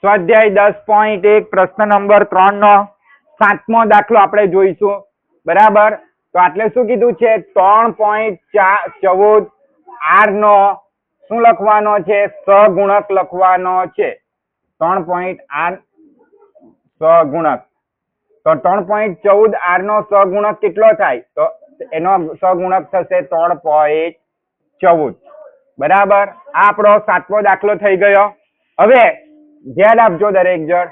સ્વાધ્યાય 10.1 પ્રશ્ન નંબર 3 નો 7મો દાખલો આપણે જોઈશું. બરાબર, તો આટલે શું કીધું છે? 3.14 r નો શું લખવાનો છે? સહગુણક લખવાનો છે. 3.r સહગુણક. તો 3.14 r નો સહગુણક કેટલો થાય? તો એનો સહગુણક થશે 3.14. બરાબર, આ આપણો 7મો દાખલો થઈ ગયો. હવે ધ્યાન આપજો દરેક જણ.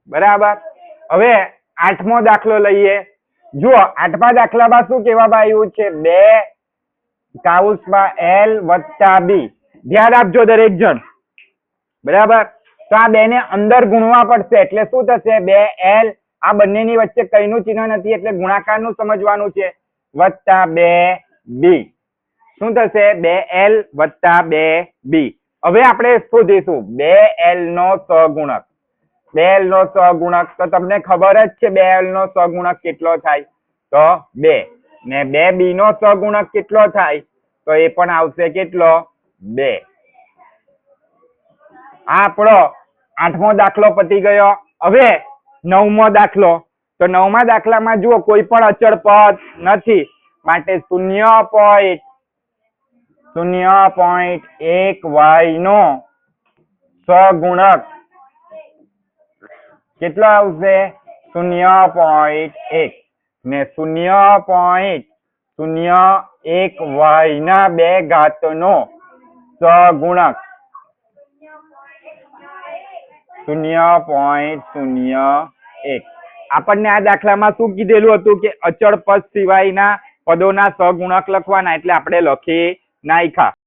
બરાબર, હવે 8મો દાખલો લઈએ. જુઓ, 8મા દાખલામાં શું કહેવામાં આવ્યું છે? 2 કૌંસમાં l વત્તા b. ધ્યાન આપજો દરેક જણ. બરાબર, તો આ 2 ને અંદર ગુણવા પડશે એટલે શું થશે? 2l. આ બંનેની વચ્ચે કઈનું ચિહ્ન નથી એટલે ગુણાકારનું સમજવાનું છે. વત્તા 2b. શું થશે? 2l વત્તા 2b. હવે આપણે શોધીશું 2l નો સહગુણક. 2l નો સહગુણક તો તમને ખબર જ છે 2l નો સહગુણક કેટલો થાય? તો 2. ને 2b નો સહગુણક કેટલો થાય? તો એ પણ આવશે કેટલો? 2. આ આપણો 8મો દાખલો પતી ગયો. હવે 9મો દાખલો. તો 9મા દાખલામાં જુઓ, કોઈ પણ અચળ પદ નથી માટે 0.1y નો સહગુણક કેટલો આવશે? 0.1. ને 0.01y ના 2 ઘાત નો સહગુણક 0.01. આપણને આ દાખલામાં શું કીધેલું હતું કે અચળ પદ સિવાયના પદોના સહગુણક લખવાના, એટલે આપણે લખી નાખ્યા.